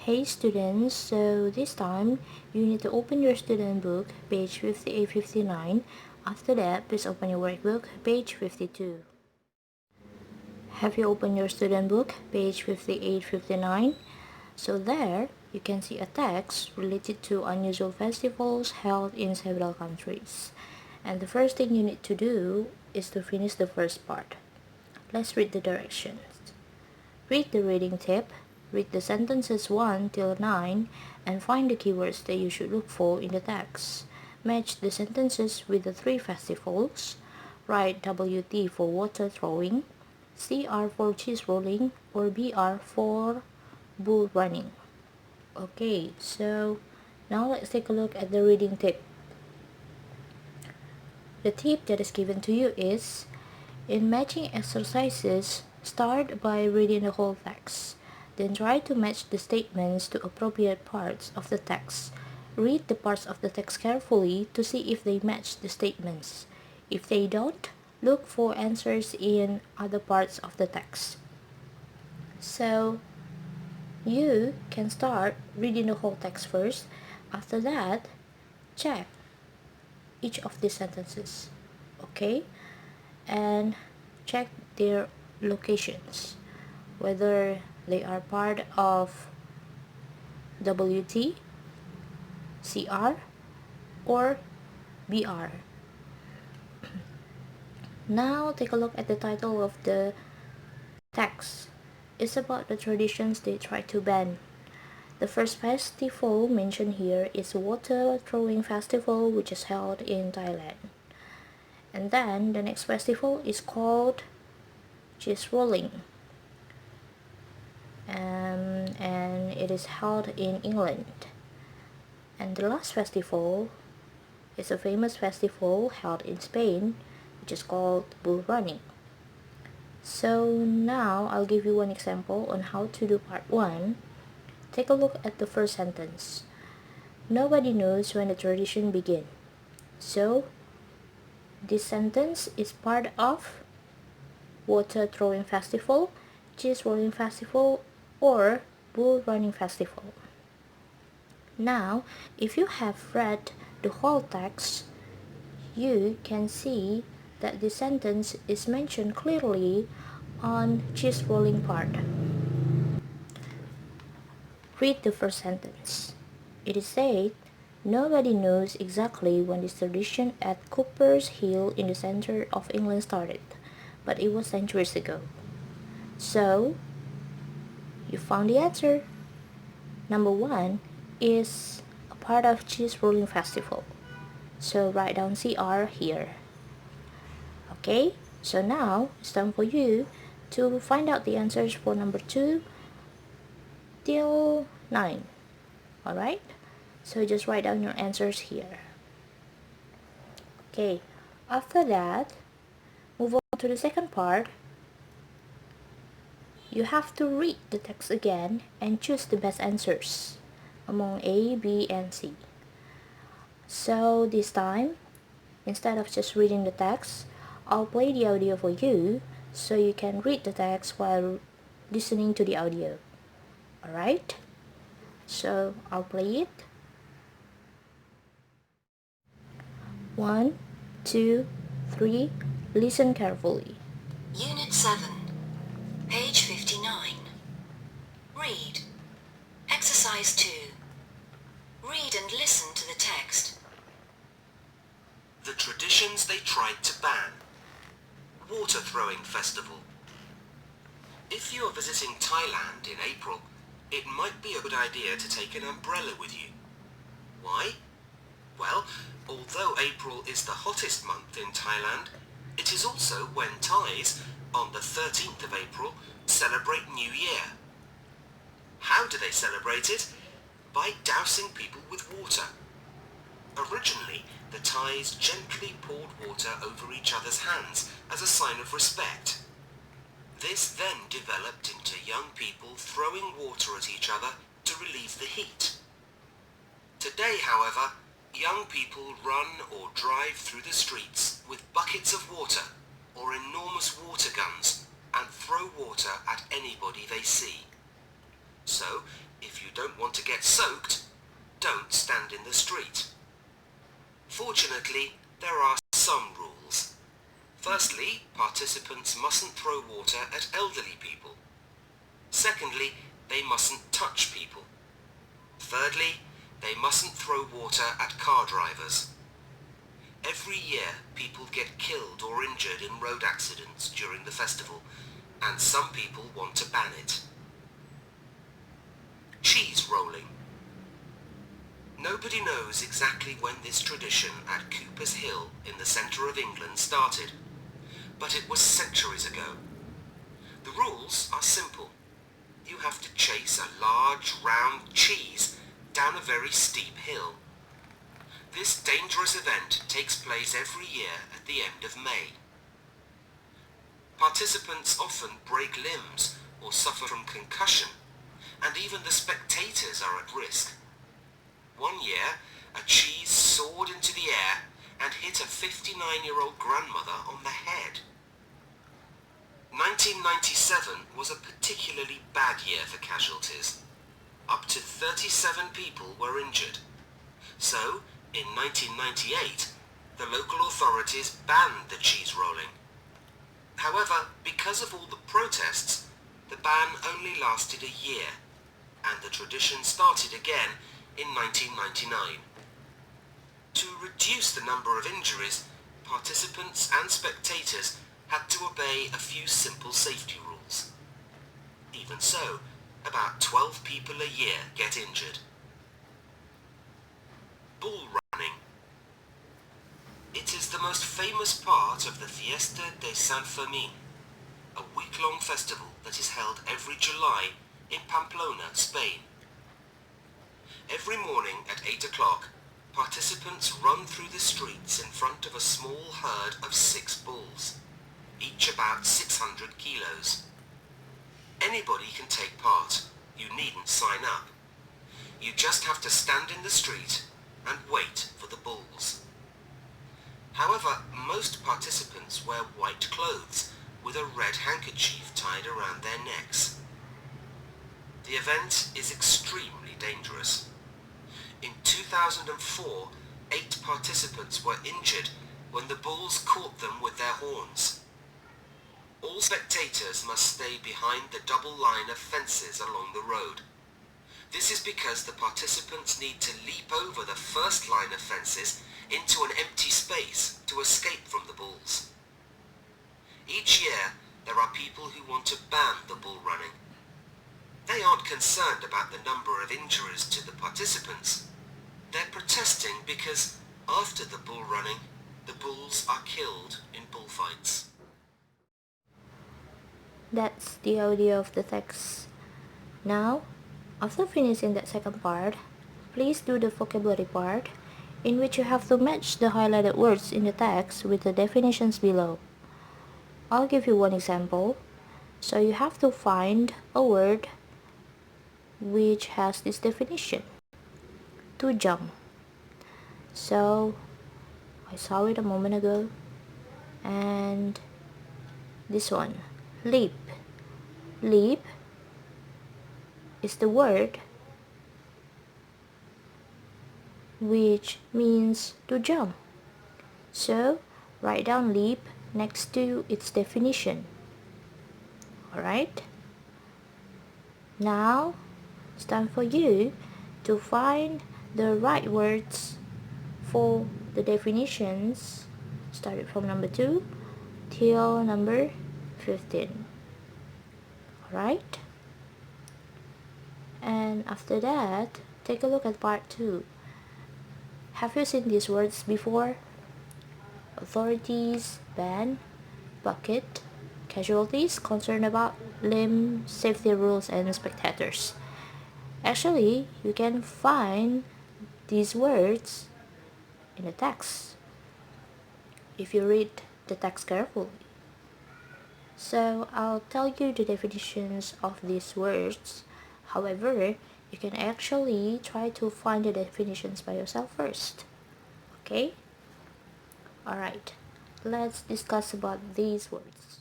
Hey students, so this time you need to open your student book, page 58-59. After that, please open your workbook, page 52. Have you opened your student book, page 58-59? So there, you can see a text related to unusual festivals held in several countries. And the first thing you need to do is to finish the first part. Let's read the directions. Read the reading tip, read the sentences 1 till 9, and find the keywords that you should look for in the text. Match the sentences with the three festivals. Write WT for water throwing, CR for cheese rolling, or BR for bull running. Okay, so now let's take a look at the reading tip. The tip that is given to you is, in matching exercises, start by reading the whole text. Then try to match the statements to appropriate parts of the text. Read the parts of the text carefully to see if they match the statements. If they don't, look for answers in other parts of the text. So, you can start reading the whole text first. After that, check each of these sentences. Okay? And check their locations, whether they are part of WT, CR, or BR. Now take a look at the title of the text. It's about the traditions they try to ban. The first festival mentioned here is Water Throwing Festival, which is held in Thailand. And then the next festival is called cheese rolling. And it is held in England. And the last festival is a famous festival held in Spain, which is called bull running. So now I'll give you one example on how to do part 1. Take a look at the first sentence. Nobody knows when the tradition began. So this sentence is part of water throwing festival, cheese rolling festival, or bull running festival. Now, if you have read the whole text, you can see that the sentence is mentioned clearly on cheese rolling part. Read the first sentence. It is said, nobody knows exactly when this tradition at Cooper's Hill in the center of England started, but it was centuries ago. So, you found the answer. Number 1 is a part of cheese rolling festival. So write down CR here. Okay, so now it's time for you to find out the answers for number 2 till 9. Alright, so just write down your answers here. Okay, after that, move on to the second part. You have to read the text again and choose the best answers among A, B, and C. So this time, instead of just reading the text, I'll play the audio for you so you can read the text while listening to the audio. Alright? So I'll play it. 1, 2, 3. Listen carefully. Unit 7, page 59. Read. Exercise 2. Read and listen to the text. The traditions they tried to ban. Water throwing festival. If you are visiting Thailand in April, it might be a good idea to take an umbrella with you. Why? Well, although April is the hottest month in Thailand, it is also when Thais, on the 13th of April, celebrate New Year. How do they celebrate it? By dousing people with water. Originally, the Thais gently poured water over each other's hands as a sign of respect. This then developed into young people throwing water at each other to relieve the heat. Today, however, young people run or drive through the streets with buckets of water or enormous water guns and throw water at anybody they see. So, if you don't want to get soaked, don't stand in the street. Fortunately, there are some rules. Firstly, participants mustn't throw water at elderly people. Secondly, they mustn't touch people. Thirdly, they mustn't throw water at car drivers. Every year, people get killed or injured in road accidents during the festival, and some people want to ban it. Cheese rolling. Nobody knows exactly when this tradition at Cooper's Hill in the centre of England started, but it was centuries ago. The rules are simple. You have to chase a large, round cheese down a very steep hill. This dangerous event takes place every year at the end of May. Participants often break limbs or suffer from concussion, and even the spectators are at risk. One year, a cheese soared into the air and hit a 59-year-old grandmother on the head. 1997 was a particularly bad year for casualties. Up to 37 people were injured. So, in 1998, the local authorities banned the cheese rolling. However, because of all the protests, the ban only lasted a year, and the tradition started again in 1999. To reduce the number of injuries, participants and spectators had to obey a few simple safety rules. Even so, about 12 people a year get injured. Bull running. It is the most famous part of the Fiesta de San Fermín, a week-long festival that is held every July in Pamplona, Spain. Every morning at 8 o'clock, participants run through the streets in front of a small herd of 6 bulls, each about 600 kilos. Anybody can take part. You needn't sign up. You just have to stand in the street and wait for the bulls. However, most participants wear white clothes with a red handkerchief tied around their necks. The event is extremely dangerous. In 2004, 8 participants were injured when the bulls caught them with their horns. All spectators must stay behind the double line of fences along the road. This is because the participants need to leap over the first line of fences into an empty space to escape from the bulls. Each year, there are people who want to ban the bull running. They aren't concerned about the number of injuries to the participants. They're protesting because after the bull running, the bulls are killed in bullfights. That's the audio of the text. Now, after finishing that second part, please do the vocabulary part, in which you have to match the highlighted words in the text with the definitions below. I'll give you one example. So you have to find a word which has this definition. To jump. So I saw it a moment ago. And this one, leap. Leap is the word which means to jump. So write down leap next to its definition. Alright? Now it's time for you to find the right words for the definitions, started from number 2 till number 15. Alright? And after that, take a look at part 2. Have you seen these words before? Authorities, ban, bucket, casualties, concerned about limb, safety rules, and spectators. Actually, you can find these words in the text if you read the text carefully. So I'll tell you the definitions of these words. However, you can actually try to find the definitions by yourself first. Okay? Alright, let's discuss about these words.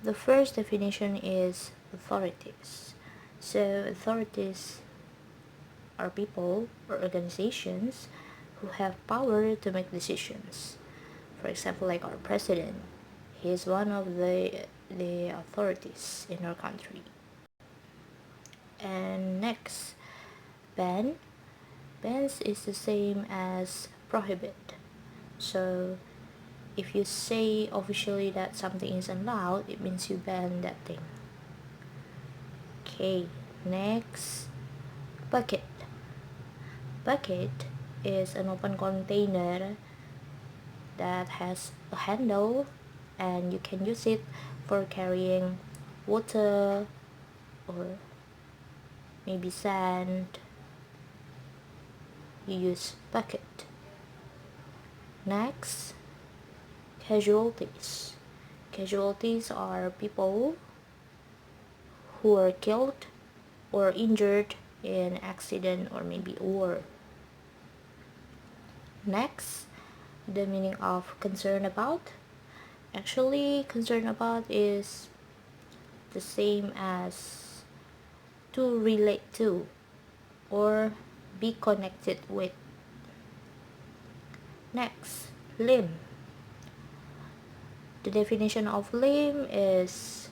The first definition is authorities. So authorities are people or organizations who have power to make decisions. For example, like our president, he is one of the authorities in our country. And next, ban. Bans is the same as prohibit. So if you say officially that something is allowed, it means you ban that thing. Okay, next, bucket. Bucket is an open container that has a handle, and you can use it for carrying water or maybe sand. You use bucket. Next, casualties. Casualties are people who are killed or injured in accident or maybe war. Next, the meaning of concern about. Actually, concern about is the same as to relate to or be connected with. Next, limb. The definition of limb is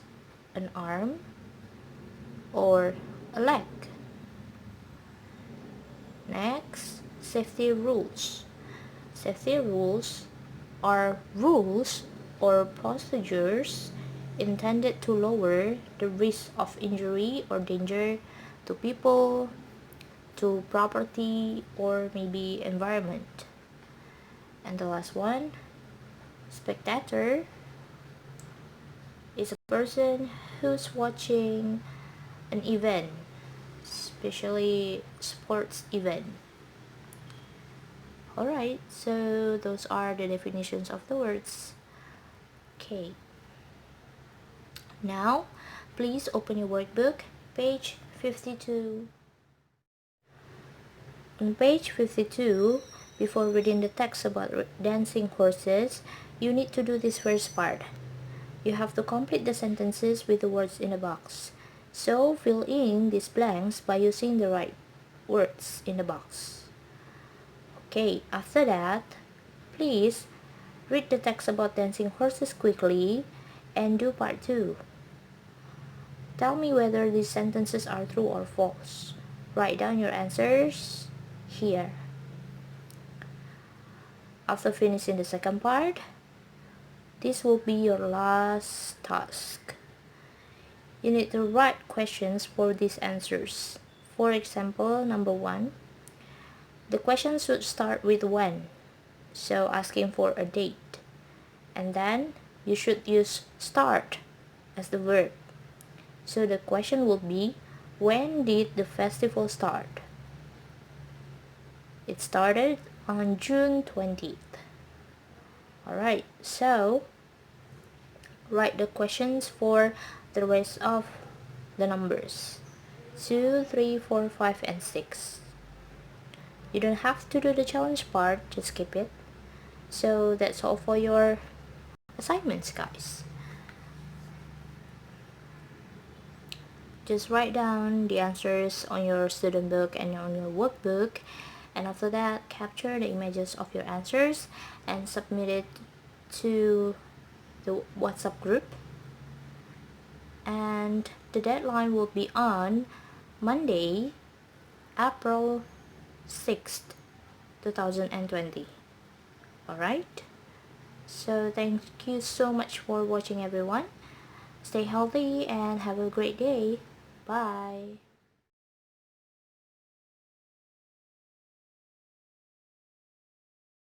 an arm or a leg. Next, safety rules. Safety rules are rules or procedures intended to lower the risk of injury or danger to people, to property, or maybe environment. And the last one, spectator, is a person who's watching an event, especially sports event. Alright, so those are the definitions of the words. Okay. Now, please open your workbook, page 52. On page 52, before reading the text about dancing horses, you need to do this first part. You have to complete the sentences with the words in the box. So, fill in these blanks by using the right words in the box. Okay, after that, please read the text about dancing horses quickly and do part 2. Tell me whether these sentences are true or false. Write down your answers here. After finishing the second part, this will be your last task. You need to write questions for these answers. For example, number 1, the question should start with when, so asking for a date. And then you should use start as the verb. So the question will be, when did the festival start? It started on June 20th. Alright, so write the questions for the rest of the numbers 2, 3, 4, 5, and 6. You don't have to do the challenge part, just skip it. So that's all for your assignments, guys. Just write down the answers on your student book and on your workbook, and after that, capture the images of your answers and submit it to the WhatsApp group. And the deadline will be on Monday, April 6th, 2020. Alright? So thank you so much for watching, everyone. Stay healthy and have a great day. Bye.